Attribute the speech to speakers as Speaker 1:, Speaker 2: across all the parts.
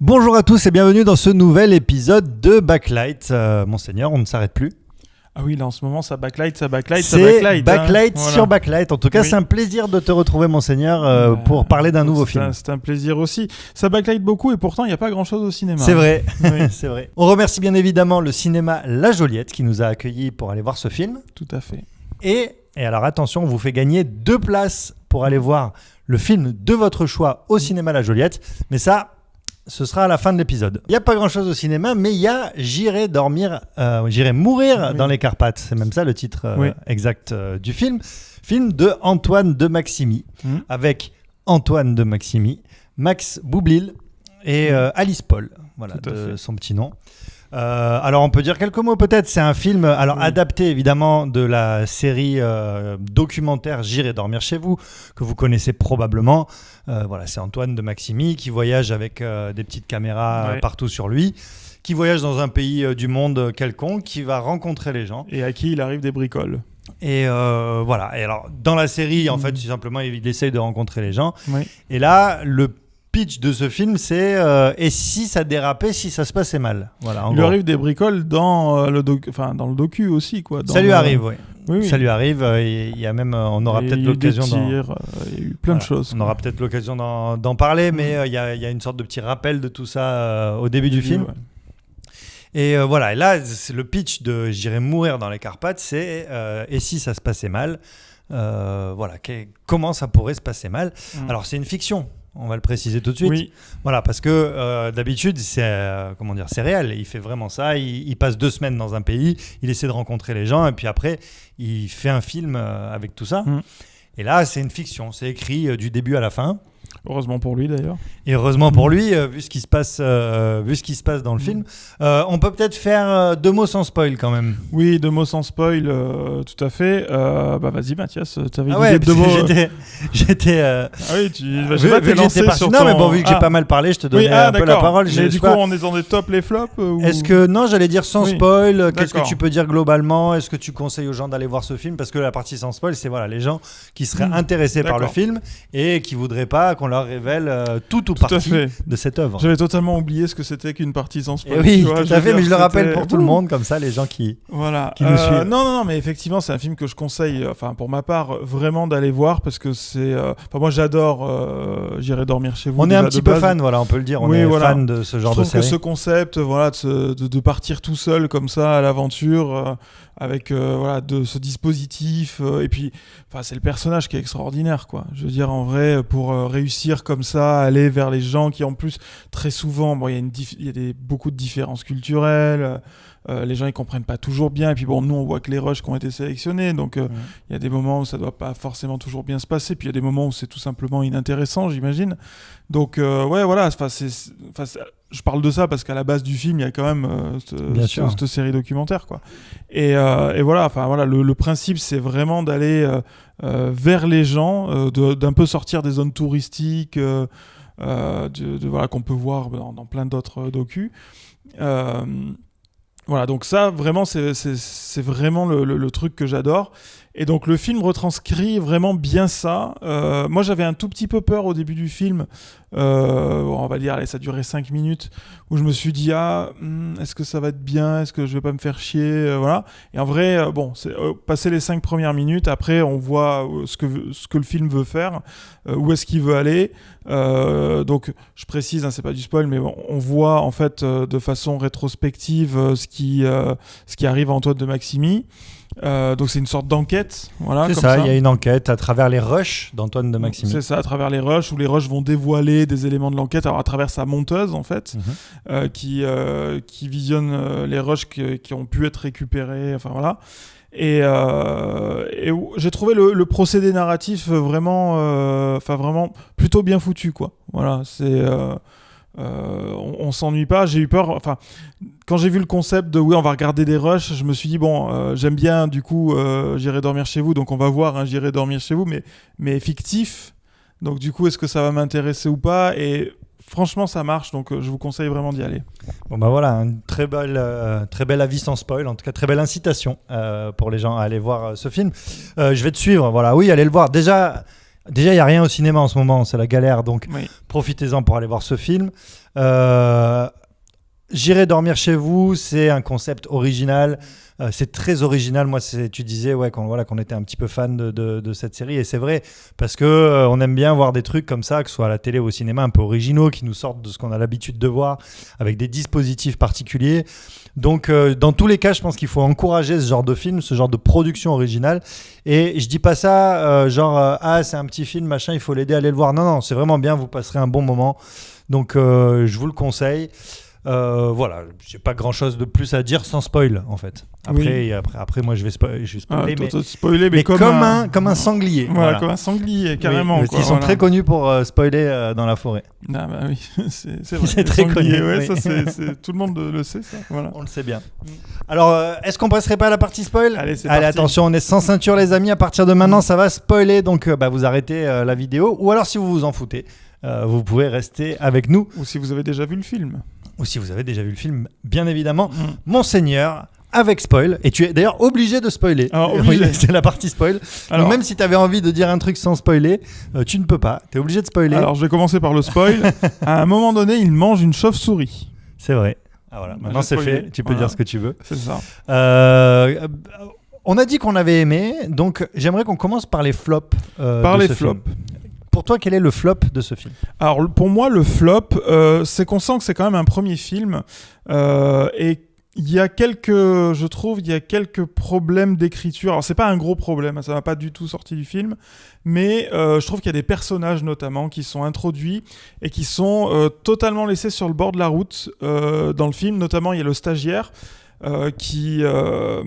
Speaker 1: Bonjour à tous et bienvenue dans ce nouvel épisode de Backlight. Monseigneur, on ne s'arrête plus.
Speaker 2: Ah oui, là en ce moment ça backlight.
Speaker 1: C'est Backlight
Speaker 2: hein.
Speaker 1: sur Backlight. En tout cas,
Speaker 2: oui.
Speaker 1: C'est un plaisir de te retrouver, Monseigneur, pour parler d'un nouveau film.
Speaker 2: C'est un plaisir aussi. Ça backlight beaucoup et pourtant il n'y a pas grand-chose au cinéma.
Speaker 1: C'est vrai,
Speaker 2: Oui.
Speaker 1: c'est vrai. On remercie bien évidemment le cinéma La Joliette qui nous a accueillis pour aller voir ce film.
Speaker 2: Tout à fait.
Speaker 1: Et alors attention, on vous fait gagner 2 places pour aller voir le film de votre choix au cinéma La Joliette. Mais ça, ce sera à la fin de l'épisode. Il n'y a pas grand-chose au cinéma, mais il y a J'irai mourir dans les Carpates. C'est même ça le titre exact du film. Film de Antoine de Maximi, avec Antoine de Maximi, Max Boublil et Alice Paul, voilà, de son petit nom. Alors on peut dire quelques mots peut-être. C'est un film adapté évidemment de la série documentaire J'irai dormir chez vous, que vous connaissez probablement. C'est Antoine de Maximi qui voyage avec des petites caméras partout sur lui, qui voyage dans un pays du monde quelconque, qui va rencontrer les gens
Speaker 2: et à qui il arrive des bricoles.
Speaker 1: Et Et alors dans la série en fait tout simplement il essaye de rencontrer les gens. Et là le pitch de ce film, c'est et si ça dérapait, si ça se passait mal. Voilà,
Speaker 2: il lui arrive des bricoles dans le docu aussi, quoi.
Speaker 1: Ça lui arrive,
Speaker 2: oui.
Speaker 1: Ça lui arrive. Il y a même, on aura peut-être l'occasion
Speaker 2: il y a eu plein de choses.
Speaker 1: On aura peut-être l'occasion d'en parler, mais il y a une sorte de petit rappel de tout ça au début du film. Et et là, c'est le pitch de J'irai mourir dans les Carpates, c'est et si ça se passait mal. Comment ça pourrait se passer mal. Alors c'est une fiction. On va le préciser tout de suite.
Speaker 2: Oui.
Speaker 1: Voilà, parce que d'habitude, c'est réel. Il fait vraiment ça. Il passe 2 semaines dans un pays, il essaie de rencontrer les gens, et puis après, il fait un film avec tout ça. Et là, c'est une fiction. C'est écrit du début à la fin.
Speaker 2: Heureusement pour lui d'ailleurs.
Speaker 1: Et heureusement pour lui, vu ce qui se passe dans le film. On peut peut-être faire 2 mots sans spoil quand même.
Speaker 2: Oui, 2 mots sans spoil, tout à fait. Vas-y Mathias, tu avais
Speaker 1: l'idée de 2 mots. J'étais.
Speaker 2: Ah oui, tu lancé sur
Speaker 1: Non, mais bon, vu que j'ai pas mal parlé, je te donnais un peu la parole.
Speaker 2: Mais du coup, on est dans des tops, les flops
Speaker 1: Est-ce que non, j'allais dire sans spoil. Qu'est-ce que tu peux dire globalement? Est-ce que tu conseilles aux gens d'aller voir ce film? Parce que la partie sans spoil, c'est les gens qui seraient intéressés par le film et qui voudraient pas qu'on leur révèle tout ou partie de cette œuvre.
Speaker 2: J'avais totalement oublié ce que c'était qu'une partie sans spoil.
Speaker 1: Oui, tout à fait, mais je le rappelle pour tout le monde, comme ça, les gens qui nous suivent.
Speaker 2: Non, mais effectivement, c'est un film que je conseille, pour ma part, vraiment d'aller voir parce que c'est. Moi, j'adore J'irai dormir chez vous.
Speaker 1: On est un petit peu fan, on peut le dire. On est fan de ce genre de série.
Speaker 2: Je trouve que ce concept, de partir tout seul comme ça à l'aventure. Avec de ce dispositif et puis c'est le personnage qui est extraordinaire, quoi. Je veux dire, en vrai, pour réussir comme ça, aller vers les gens qui en plus très souvent il y a beaucoup de différences culturelles, les gens ils comprennent pas toujours bien, et puis nous on voit que les rushs qui ont été sélectionnés, donc il y a des moments où ça doit pas forcément toujours bien se passer, puis il y a des moments où c'est tout simplement inintéressant, j'imagine. Donc je parle de ça parce qu'à la base du film il y a quand même cette série documentaire, quoi. Et le principe c'est vraiment d'aller vers les gens, d'un peu sortir des zones touristiques qu'on peut voir dans plein d'autres docus. Donc ça vraiment c'est vraiment le truc que j'adore. Et donc le film retranscrit vraiment bien ça. Moi j'avais un tout petit peu peur au début du film. On va dire, allez, ça durait 5 minutes, où je me suis dit est-ce que ça va être bien, est-ce que je vais pas me faire chier, voilà. Et en vrai, c'est passer les 5 premières minutes, après on voit ce que le film veut faire, où est-ce qu'il veut aller. Donc je précise, c'est pas du spoil, mais on voit en fait de façon rétrospective ce qui arrive à Antoine de Maximi. Donc c'est une sorte d'enquête,
Speaker 1: c'est ça, il y a une enquête à travers les rushs d'Antoine de Maximi.
Speaker 2: C'est ça, à travers les rushs, où les rushs vont dévoiler des éléments de l'enquête, alors à travers sa monteuse en fait, qui visionne les rushs qui ont pu être récupérés, et j'ai trouvé le procédé narratif vraiment plutôt bien foutu, quoi. Voilà, c'est on s'ennuie pas. J'ai eu peur, quand j'ai vu le concept de on va regarder des rushs, je me suis dit j'aime bien du coup J'irai dormir chez vous, donc on va voir J'irai dormir chez vous, mais fictif, donc du coup est-ce que ça va m'intéresser ou pas, et franchement ça marche, donc je vous conseille vraiment d'y aller.
Speaker 1: Un très bel avis sans spoil, en tout cas très belle incitation pour les gens à aller voir ce film. Je vais te suivre, oui, allez le voir déjà. Déjà, il n'y a rien au cinéma en ce moment, c'est la galère, donc
Speaker 2: Oui.
Speaker 1: profitez-en pour aller voir ce film. J'irai dormir chez vous, c'est un concept original, c'est très original. Moi, tu disais qu'on était un petit peu fan de cette série, et c'est vrai, parce que on aime bien voir des trucs comme ça, que ce soit à la télé ou au cinéma, un peu originaux, qui nous sortent de ce qu'on a l'habitude de voir, avec des dispositifs particuliers. Donc, dans tous les cas, je pense qu'il faut encourager ce genre de film, ce genre de production originale. Et je dis pas ça c'est un petit film, machin, il faut l'aider à aller le voir. Non, c'est vraiment bien, vous passerez un bon moment. Donc, je vous le conseille. Voilà, j'ai pas grand chose de plus à dire sans spoil en fait. Après moi je vais spoiler,
Speaker 2: mais
Speaker 1: comme un sanglier.
Speaker 2: Voilà, comme un sanglier, carrément.
Speaker 1: Ils sont très connus pour spoiler dans la forêt.
Speaker 2: Ah bah oui, c'est vrai.
Speaker 1: C'est très connu.
Speaker 2: Ouais,
Speaker 1: oui.
Speaker 2: Ça, tout le monde le sait, ça. Voilà.
Speaker 1: On le sait bien. Alors, est-ce qu'on passerait pas à la partie spoil ?
Speaker 2: Allez, c'est
Speaker 1: parti.
Speaker 2: parti.
Speaker 1: Attention, on est sans ceinture les amis. À partir de maintenant, ça va spoiler, donc vous arrêtez la vidéo. Ou alors, si vous vous en foutez, vous pouvez rester avec nous.
Speaker 2: Ou si vous avez déjà vu le film.
Speaker 1: Ou si vous avez déjà vu le film, bien évidemment. Monseigneur, avec spoil. Et tu es d'ailleurs obligé de spoiler.
Speaker 2: Alors, obligé.
Speaker 1: Oui, c'est la partie spoil.
Speaker 2: Alors,
Speaker 1: donc même si tu avais envie de dire un truc sans spoiler, tu ne peux pas. Tu es obligé de spoiler.
Speaker 2: Alors, je vais commencer par le spoil. À un moment donné, il mange une chauve-souris.
Speaker 1: C'est vrai. Ah, voilà. Maintenant, c'est fait. Tu peux dire ce que tu veux.
Speaker 2: C'est ça.
Speaker 1: On a dit qu'on avait aimé. Donc, j'aimerais qu'on commence par les flops.
Speaker 2: Par les flops.
Speaker 1: Pour toi, quel est le flop de ce film ?
Speaker 2: Alors, pour moi, le flop, c'est qu'on sent que c'est quand même un premier film. Et il y a quelques problèmes d'écriture. Alors, c'est pas un gros problème, ça m'a pas du tout sorti du film, mais je trouve qu'il y a des personnages notamment qui sont introduits et qui sont totalement laissés sur le bord de la route dans le film. Notamment, il y a le stagiaire qui a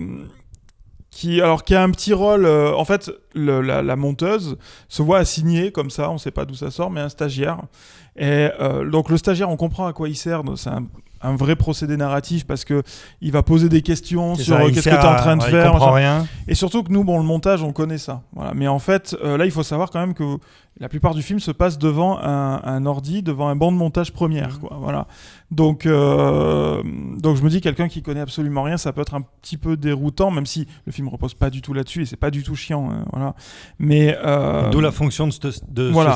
Speaker 2: un petit rôle. En fait, la monteuse se voit assigner comme ça, on sait pas d'où ça sort, mais un stagiaire. Et donc le stagiaire, on comprend à quoi il sert. C'est un vrai procédé narratif parce que il va poser des questions sur qu'est-ce que tu es en train de faire.
Speaker 1: Il comprend rien.
Speaker 2: Et surtout que nous, le montage, on connaît ça. Voilà. Mais en fait, là, il faut savoir quand même que la plupart du film se passe devant un ordi, devant un banc de montage première. Quoi. Voilà. Donc je me dis, quelqu'un qui connaît absolument rien, ça peut être un petit peu déroutant, même si le film repose pas du tout là-dessus et c'est pas du tout chiant. Voilà. Mais
Speaker 1: d'où la fonction de ce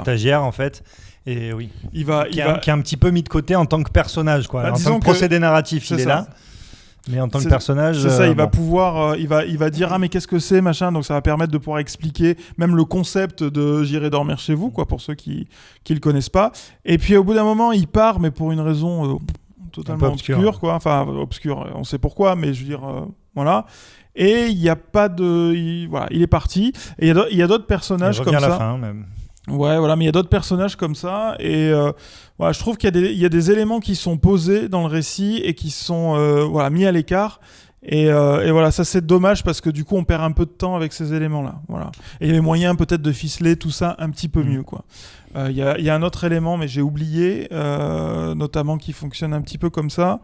Speaker 1: stagiaire en fait. Et oui, qui est un petit peu mis de côté en tant que personnage, quoi. En tant que procédé narratif, il est là. Mais en tant que personnage,
Speaker 2: c'est ça. Il va pouvoir, il va dire mais qu'est-ce que c'est, machin. Donc ça va permettre de pouvoir expliquer même le concept de j'irai dormir chez vous, quoi, pour ceux qui le connaissent pas. Et puis au bout d'un moment, il part, mais pour une raison totalement obscure, quoi. Enfin obscure, on sait pourquoi, mais je veux dire, voilà. Et il y a pas de, il est parti. Et il y a d'autres personnages comme ça. Il revient à la fin même. Ouais, voilà, mais il y a d'autres personnages comme ça, et je trouve qu'il y a des éléments qui sont posés dans le récit et qui sont mis à l'écart. Et voilà, ça c'est dommage parce que du coup on perd un peu de temps avec ces éléments-là. Voilà. Et il y avait moyen peut-être de ficeler tout ça un petit peu mieux, quoi. Il y a un autre élément, mais j'ai oublié, notamment qui fonctionne un petit peu comme ça.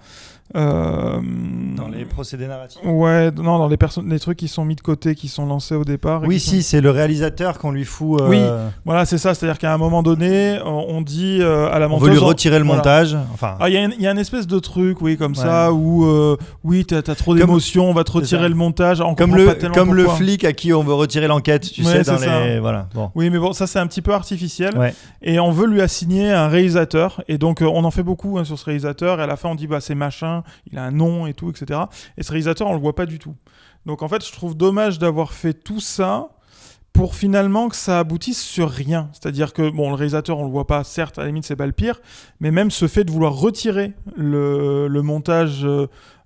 Speaker 1: Dans les procédés narratifs.
Speaker 2: Ouais, non, dans les trucs qui sont mis de côté, qui sont lancés au départ.
Speaker 1: Oui, c'est le réalisateur qu'on lui fout.
Speaker 2: Oui, voilà, c'est ça. C'est-à-dire qu'à un moment donné, on dit à la monteuse.
Speaker 1: On veut lui retirer le montage. Enfin.
Speaker 2: Il y a une espèce de truc, oui, comme ça, où t'as trop d'émotions, on va te retirer le montage.
Speaker 1: Comme le flic à qui on veut retirer l'enquête, tu sais, dans les. Voilà. Bon.
Speaker 2: Oui, mais bon, ça c'est un petit peu artificiel. Ouais. Et on veut lui assigner un réalisateur. Et donc on en fait beaucoup sur ce réalisateur. Et à la fin, on dit c'est machin. Il a un nom et tout, etc. Et ce réalisateur, on le voit pas du tout. Donc en fait, je trouve dommage d'avoir fait tout ça pour finalement que ça aboutisse sur rien. C'est-à-dire que, le réalisateur, on le voit pas, certes, à la limite, c'est pas le pire, mais même ce fait de vouloir retirer le montage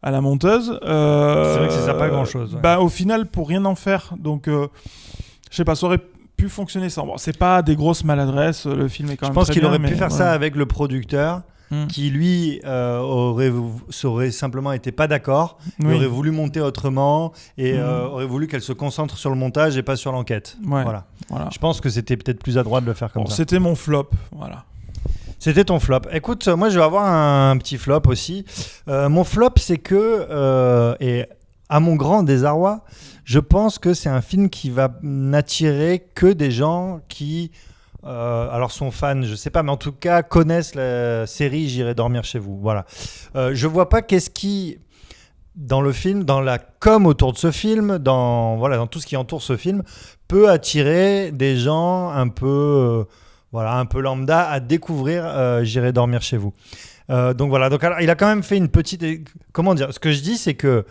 Speaker 2: à la monteuse...
Speaker 1: c'est vrai que ça sert pas à grand-chose. Ouais.
Speaker 2: Au final, pour rien en faire. Donc, je sais pas, ça aurait pu fonctionner sans. Bon, c'est pas des grosses maladresses, le film est quand même très bien.
Speaker 1: Je pense qu'il aurait pu faire ça avec le producteur, qui lui aurait simplement été pas d'accord, il aurait voulu monter autrement et aurait voulu qu'elle se concentre sur le montage et pas sur l'enquête.
Speaker 2: Ouais.
Speaker 1: Voilà. Je pense que c'était peut-être plus adroit de le faire comme ça.
Speaker 2: C'était mon flop, voilà.
Speaker 1: C'était ton flop. Écoute, moi je vais avoir un petit flop aussi. Mon flop, c'est que, et à mon grand désarroi, je pense que c'est un film qui va n'attirer que des gens qui... alors sont fans, je sais pas, mais en tout cas connaissent la série J'irai dormir chez vous. Voilà. Je vois pas qu'est-ce qui dans le film, dans la com autour de ce film, dans tout ce qui entoure ce film, peut attirer des gens un peu lambda à découvrir J'irai dormir chez vous. Donc voilà, alors, il a quand même fait une petite... Comment dire ? Ce que je dis, c'est que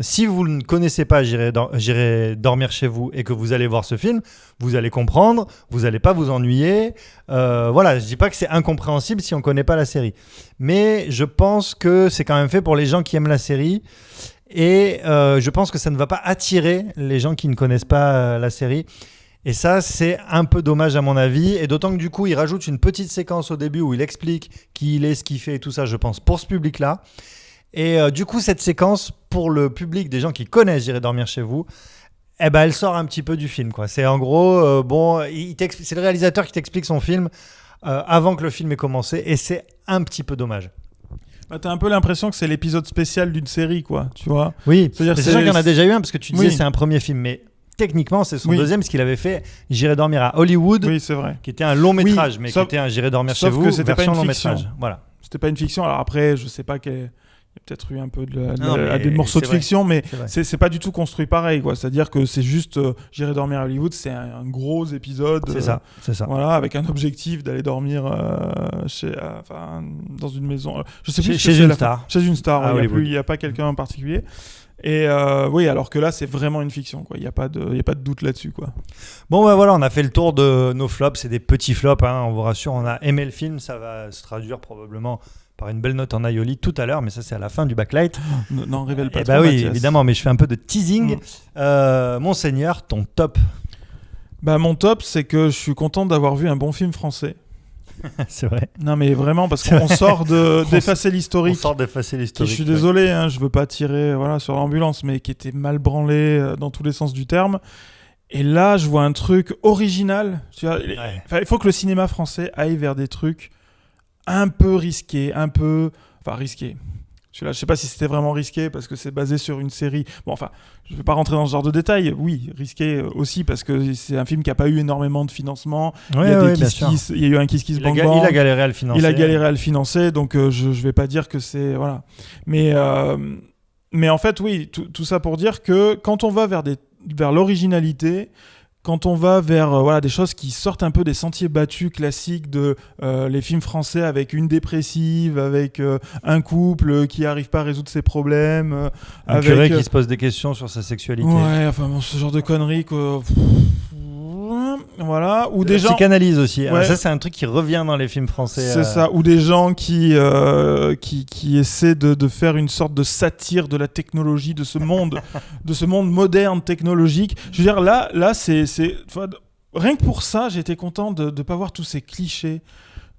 Speaker 1: si vous ne connaissez pas J'irai dormir chez vous et que vous allez voir ce film, vous allez comprendre, vous n'allez pas vous ennuyer. Je dis pas que c'est incompréhensible si on ne connaît pas la série, mais je pense que c'est quand même fait pour les gens qui aiment la série, et je pense que ça ne va pas attirer les gens qui ne connaissent pas la série, et ça c'est un peu dommage à mon avis, et d'autant que du coup il rajoute une petite séquence au début où il explique qui il est, ce qu'il fait et tout ça, je pense, pour ce public-là. Et du coup, cette séquence, pour le public des gens qui connaissent J'irai dormir chez vous, elle sort un petit peu du film, quoi. C'est en gros, c'est le réalisateur qui t'explique son film avant que le film ait commencé, et c'est un petit peu dommage.
Speaker 2: T'as un peu l'impression que c'est l'épisode spécial d'une série, quoi, tu vois.
Speaker 1: Oui, c'est sûr qu'il y en a déjà eu un, parce que tu disais
Speaker 2: oui.
Speaker 1: C'est un premier film, mais techniquement c'est son deuxième, parce qu'il avait fait J'irai dormir à Hollywood,
Speaker 2: oui, c'est vrai.
Speaker 1: Qui était un long métrage, mais qui était un J'irai dormir chez vous,
Speaker 2: que c'était
Speaker 1: version
Speaker 2: pas une
Speaker 1: long
Speaker 2: fiction.
Speaker 1: métrage. Voilà.
Speaker 2: C'était pas une fiction. Alors après, je sais pas qu'il y a peut-être eu un peu des morceaux de fiction, mais c'est pas du tout construit pareil, quoi. C'est-à-dire que c'est juste J'irai dormir à Hollywood, c'est un gros épisode.
Speaker 1: C'est ça.
Speaker 2: Voilà, avec un objectif d'aller dormir dans une maison. Je sais plus
Speaker 1: chez une star.
Speaker 2: Chez une star.
Speaker 1: Il
Speaker 2: n'y a pas quelqu'un en particulier. Et oui, alors que là, c'est vraiment une fiction, quoi. Il y a pas de doute là-dessus, quoi.
Speaker 1: Bon, voilà, on a fait le tour de nos flops. C'est des petits flops, hein, on vous rassure. On a aimé le film, ça va se traduire probablement par une belle note en aioli tout à l'heure, mais ça c'est à la fin du backlight.
Speaker 2: Non, révèle pas.
Speaker 1: Oui, Mathias. Évidemment, mais je fais un peu de teasing. Monseigneur, ton top.
Speaker 2: Mon top, c'est que je suis content d'avoir vu un bon film français.
Speaker 1: C'est vrai.
Speaker 2: Non, mais vraiment, parce qu'on sort d'effacer l'historique.
Speaker 1: On sort d'effacer l'historique.
Speaker 2: Je suis désolé, hein, je veux pas tirer sur l'ambulance, mais qui était mal branlé dans tous les sens du terme. Et là, je vois un truc original. Il faut que le cinéma français aille vers des trucs un peu risqués, risqués. Je sais pas si c'était vraiment risqué parce que c'est basé sur une série. Bon, enfin, je vais pas rentrer dans ce genre de détails. Oui, risqué aussi parce que c'est un film qui a pas eu énormément de financement. Il y a il y a eu un Kiss Kiss Bang Bang.
Speaker 1: Il a galéré à le financer.
Speaker 2: Donc je vais pas dire que c'est voilà. Mais en fait, oui, tout ça pour dire que quand on va vers l'originalité, quand on va vers des choses qui sortent un peu des sentiers battus classiques de les films français, avec une dépressive, avec un couple qui n'arrive pas à résoudre ses problèmes,
Speaker 1: un curé qui se pose des questions sur sa sexualité.
Speaker 2: Ouais, enfin ce genre de conneries quoi. Voilà, ou des gens
Speaker 1: psychanalyse aussi. Ouais. Alors ça c'est un truc qui revient dans les films français.
Speaker 2: C'est ça, ou des gens qui essaient de faire une sorte de satire de la technologie, de ce monde moderne technologique. Je veux dire là c'est rien que pour ça, j'ai été content de pas voir tous ces clichés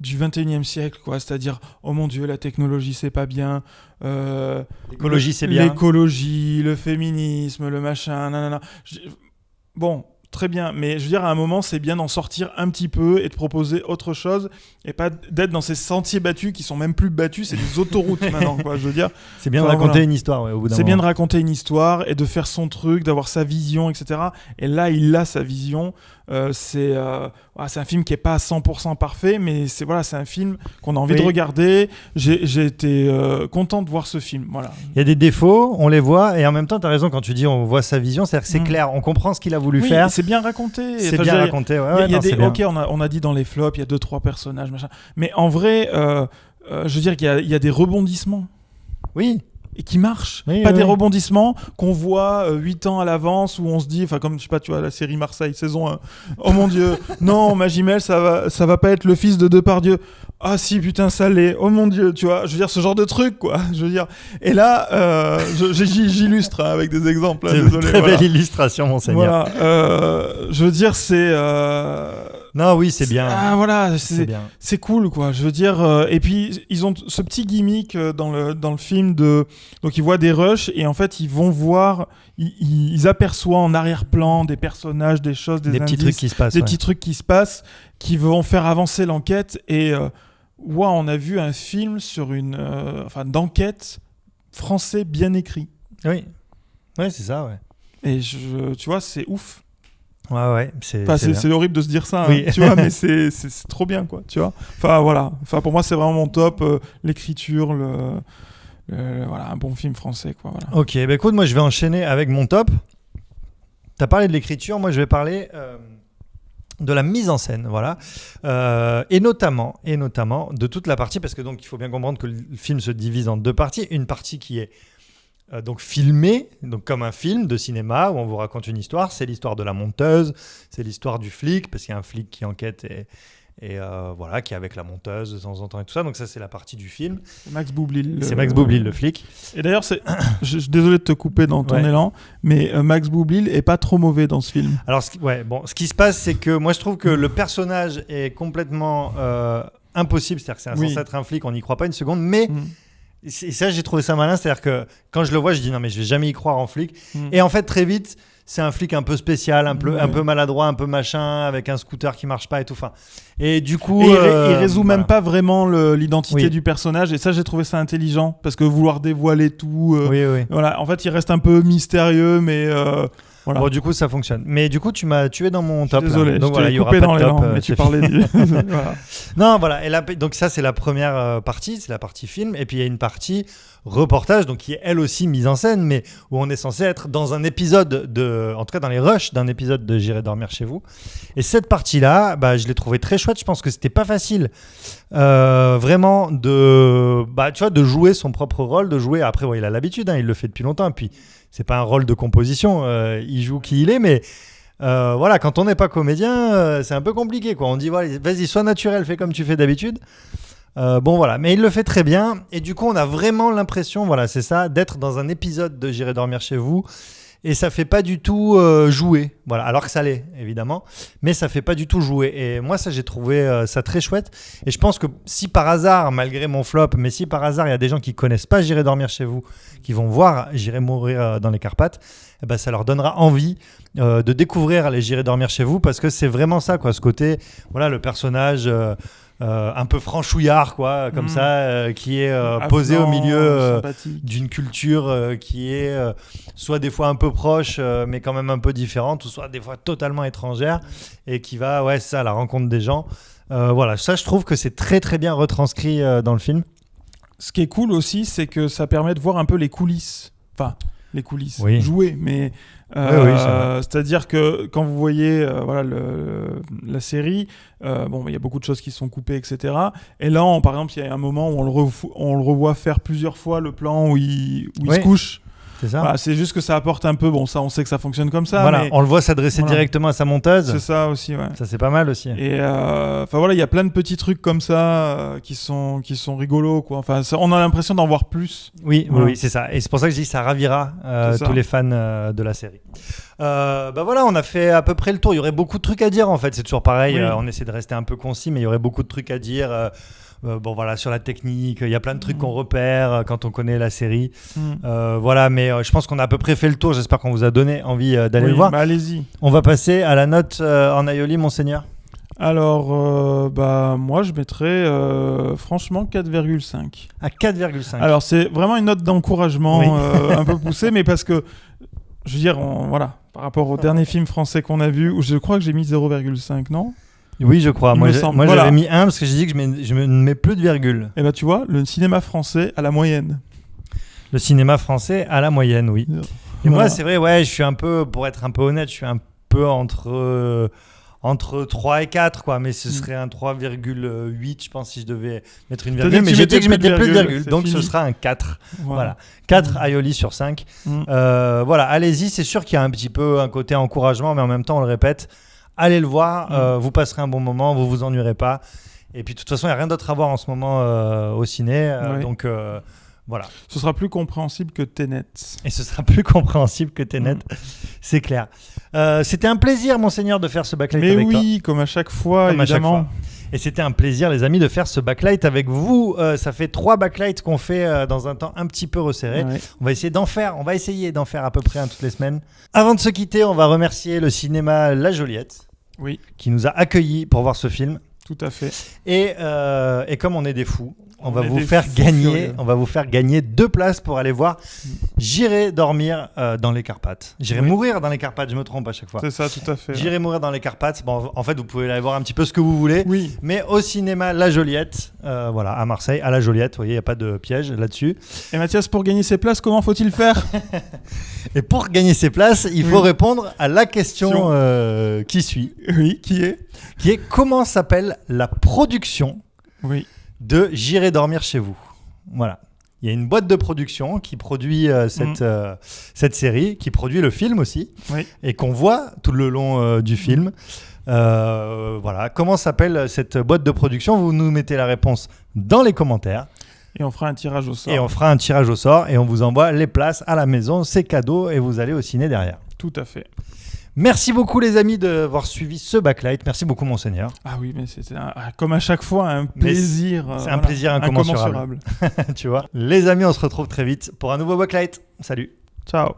Speaker 2: du 21e siècle, quoi. C'est-à-dire, oh mon Dieu, la technologie, c'est pas bien.
Speaker 1: L'écologie, c'est bien.
Speaker 2: L'écologie, le féminisme, le machin, nanana. Bon, très bien, mais je veux dire, à un moment, c'est bien d'en sortir un petit peu et de proposer autre chose et pas d'être dans ces sentiers battus qui sont même plus battus, c'est des autoroutes maintenant, quoi. Je veux dire,
Speaker 1: c'est bien de raconter une histoire, au bout d'un moment.
Speaker 2: C'est bien de raconter une histoire et de faire son truc, d'avoir sa vision, etc. Et là, il a sa vision. C'est un film qui est pas à 100% parfait, mais c'est un film qu'on a envie de regarder. J'ai été content de voir ce film. Voilà.
Speaker 1: Il y a des défauts, on les voit, et en même temps, tu as raison quand tu dis on voit sa vision, c'est-à-dire que c'est clair, on comprend ce qu'il a voulu faire.
Speaker 2: C'est bien raconté.
Speaker 1: C'est bien raconté.
Speaker 2: Ok, on a dit dans les flops, il y a 2-3 personnages, machin. Mais en vrai, je veux dire qu'il y a des rebondissements.
Speaker 1: Oui.
Speaker 2: Et qui marchent, pas des rebondissements qu'on voit 8 ans à l'avance, où on se dit, enfin comme je sais pas, tu vois, la série Marseille saison 1, oh mon Dieu, non, Magimel, ça va pas être le fils de Depardieu, ah si, putain, ça l'est, oh mon Dieu, tu vois, je veux dire, ce genre de truc, quoi, je veux dire, et là, j'illustre avec des exemples,
Speaker 1: c'est
Speaker 2: désolé,
Speaker 1: une très belle illustration, monseigneur.
Speaker 2: Voilà, je veux dire, c'est...
Speaker 1: Non, oui, c'est bien.
Speaker 2: Ah, voilà, c'est cool, quoi. Je veux dire, et puis ils ont ce petit gimmick dans le film donc ils voient des rushs et en fait ils vont voir, ils aperçoivent en arrière-plan des personnages, des choses, des indices,
Speaker 1: petits trucs qui se passent,
Speaker 2: petits trucs qui se passent, qui vont faire avancer l'enquête. Et on a vu un film sur d'enquête français bien écrit.
Speaker 1: Oui, c'est ça, ouais.
Speaker 2: Et tu vois, c'est ouf.
Speaker 1: Ouais,
Speaker 2: c'est horrible de se dire ça,
Speaker 1: oui.
Speaker 2: Hein, tu vois, mais c'est trop bien, quoi, tu vois. Enfin, voilà. Enfin, pour moi, c'est vraiment mon top. L'écriture, voilà, un bon film français, quoi. Voilà.
Speaker 1: Ok, bah écoute, moi je vais enchaîner avec mon top. T'as parlé de l'écriture, moi je vais parler de la mise en scène, voilà, et notamment de toute la partie, parce que donc il faut bien comprendre que le film se divise en deux parties, une partie qui est donc filmée, donc comme un film de cinéma où on vous raconte une histoire, c'est l'histoire de la monteuse, c'est l'histoire du flic, parce qu'il y a un flic qui enquête et voilà, qui est avec la monteuse de temps en temps et tout ça, donc ça c'est la partie du film.
Speaker 2: C'est Max Boublil.
Speaker 1: C'est Max Boublil, le flic.
Speaker 2: Et d'ailleurs, je suis désolé de te couper dans ton élan, mais Max Boublil est pas trop mauvais dans ce film.
Speaker 1: Alors, ce qui se passe, c'est que moi je trouve que le personnage est complètement impossible, c'est-à-dire que c'est censé être un flic, on n'y croit pas une seconde, mais et ça j'ai trouvé ça malin, c'est-à-dire que quand je le vois, je dis non mais je vais jamais y croire en flic, et en fait très vite, c'est un flic un peu spécial, un peu maladroit, un peu machin, avec un scooter qui marche pas et tout. Enfin, et du coup,
Speaker 2: il résout même pas vraiment l'identité du personnage. Et ça, j'ai trouvé ça intelligent parce que vouloir dévoiler tout. Voilà. En fait, il reste un peu mystérieux, mais voilà.
Speaker 1: Bon, du coup, ça fonctionne. Mais du coup, tu m'as tué dans mon top.
Speaker 2: Désolé,
Speaker 1: là. Donc
Speaker 2: je t'ai coupé dans les langues, mais tu parlais du...
Speaker 1: voilà. Non, voilà. Et là, donc ça, c'est la première partie, c'est la partie film. Et puis, il y a une partie reportage, donc qui est elle aussi mise en scène, mais où on est censé être dans un épisode en tout cas dans les rushs d'un épisode de J'irai dormir chez vous. Et cette partie-là, je l'ai trouvée très chouette. Je pense que c'était pas facile, vraiment de jouer son propre rôle, de jouer. Après, il a l'habitude, il le fait depuis longtemps. Et puis, c'est pas un rôle de composition, il joue qui il est, mais voilà, quand on n'est pas comédien, c'est un peu compliqué, quoi. On dit vas-y, sois naturel, fais comme tu fais d'habitude. Bon voilà, mais il le fait très bien et du coup on a vraiment l'impression, voilà c'est ça, d'être dans un épisode de J'irai dormir chez vous et ça fait pas du tout jouer, voilà, alors que ça l'est évidemment, mais ça fait pas du tout jouer et moi ça j'ai trouvé ça très chouette et je pense que si par hasard, malgré mon flop, mais si par hasard il y a des gens qui connaissent pas J'irai dormir chez vous, qui vont voir J'irai mourir dans les Carpates, ça leur donnera envie de découvrir les J'irai dormir chez vous parce que c'est vraiment ça quoi, ce côté, voilà le personnage un peu franchouillard quoi, comme ça, qui est posé au milieu d'une culture qui est soit des fois un peu proche mais quand même un peu différente, ou soit des fois totalement étrangère et qui va c'est ça, à la rencontre des gens. Voilà, ça je trouve que c'est très très bien retranscrit dans le film.
Speaker 2: Ce qui est cool aussi, c'est que ça permet de voir un peu les coulisses, jouer, mais c'est-à-dire que quand vous voyez la série, il y a beaucoup de choses qui sont coupées, etc. Et là, par exemple, il y a un moment où on le revoit faire plusieurs fois le plan où il se couche.
Speaker 1: C'est ça.
Speaker 2: Voilà, c'est juste que ça apporte un peu, ça on sait que ça fonctionne comme ça.
Speaker 1: Voilà,
Speaker 2: mais
Speaker 1: on le voit s'adresser directement à sa monteuse.
Speaker 2: C'est ça aussi, ouais.
Speaker 1: Ça c'est pas mal aussi.
Speaker 2: Et il y a plein de petits trucs comme ça qui sont rigolos, quoi. Enfin, on a l'impression d'en voir plus.
Speaker 1: Oui, c'est ça. Et c'est pour ça que je dis que ça ravira tous les fans de la série. Voilà, on a fait à peu près le tour. Il y aurait beaucoup de trucs à dire en fait. C'est toujours pareil. On essaie de rester un peu concis, mais il y aurait beaucoup de trucs à dire. Sur la technique, il y a plein de trucs qu'on repère quand on connaît la série. Mais je pense qu'on a à peu près fait le tour. J'espère qu'on vous a donné envie d'aller le voir.
Speaker 2: Allez-y.
Speaker 1: On va passer à la note en aioli, monseigneur.
Speaker 2: Alors, moi, je mettrais franchement 4,5.
Speaker 1: À 4,5.
Speaker 2: Alors, c'est vraiment une note d'encouragement un peu poussée, mais parce que, je veux dire, par rapport au dernier film français qu'on a vu, où je crois que j'ai mis 0,5, non ?
Speaker 1: Oui, je crois. Moi, j'avais mis 1 parce que j'ai dit que je ne mets plus de virgule.
Speaker 2: Et tu vois, le cinéma français à la moyenne.
Speaker 1: Le cinéma français à la moyenne, oui. Et moi, c'est vrai, je suis un peu, pour être un peu honnête, je suis un peu entre 3 et 4, quoi. Mais ce serait un 3,8, je pense, si je devais mettre une virgule. Mais j'ai dit que je mettais plus de virgule, donc ce sera un 4. Voilà. 4 aioli sur 5. Allez-y, c'est sûr qu'il y a un petit peu un côté encouragement, mais en même temps, on le répète, allez le voir, vous passerez un bon moment, vous vous ennuierez pas. Et puis de toute façon, il n'y a rien d'autre à voir en ce moment au ciné. Donc voilà.
Speaker 2: Ce sera plus compréhensible que Tenet.
Speaker 1: Et ce sera plus compréhensible que Tenet, c'est clair. C'était un plaisir, monseigneur, de faire ce backlight avec toi.
Speaker 2: Mais oui, comme à chaque fois, évidemment.
Speaker 1: Et c'était un plaisir, les amis, de faire ce backlight avec vous. Ça fait 3 backlights qu'on fait dans un temps un petit peu resserré. Ouais. On va essayer d'en faire à peu près toutes les semaines. Avant de se quitter, on va remercier le cinéma La Joliette, qui nous a accueillis pour voir ce film.
Speaker 2: Tout à fait.
Speaker 1: Et comme on est des fous, on va vous faire gagner 2 places pour aller voir J'irai dormir dans les Carpates. J'irai mourir dans les Carpates, je me trompe à chaque fois.
Speaker 2: C'est ça, tout à fait.
Speaker 1: J'irai mourir dans les Carpates. Bon, en fait, vous pouvez aller voir un petit peu ce que vous voulez.
Speaker 2: Oui.
Speaker 1: Mais au cinéma La Joliette, voilà, à Marseille, à La Joliette, vous voyez, il n'y a pas de piège là-dessus.
Speaker 2: Et Mathias, pour gagner ses places, comment faut-il faire?
Speaker 1: Et pour gagner ces places, il faut répondre à la question qui suit.
Speaker 2: Oui, qui est
Speaker 1: comment s'appelle la production de J'irai dormir chez vous. Voilà. Il y a une boîte de production qui produit cette série, qui produit le film aussi, et qu'on voit tout le long du film. Voilà. Comment s'appelle cette boîte de production? Vous nous mettez la réponse dans les commentaires.
Speaker 2: Et on fera un tirage au sort.
Speaker 1: Et on vous envoie les places à la maison, c'est cadeau, et vous allez au ciné derrière.
Speaker 2: Tout à fait.
Speaker 1: Merci beaucoup les amis d'avoir suivi ce backlight. Merci beaucoup Monseigneur.
Speaker 2: Ah oui, mais c'était comme à chaque fois un plaisir.
Speaker 1: C'est un plaisir incommensurable. Tu vois. Les amis, on se retrouve très vite pour un nouveau backlight. Salut.
Speaker 2: Ciao.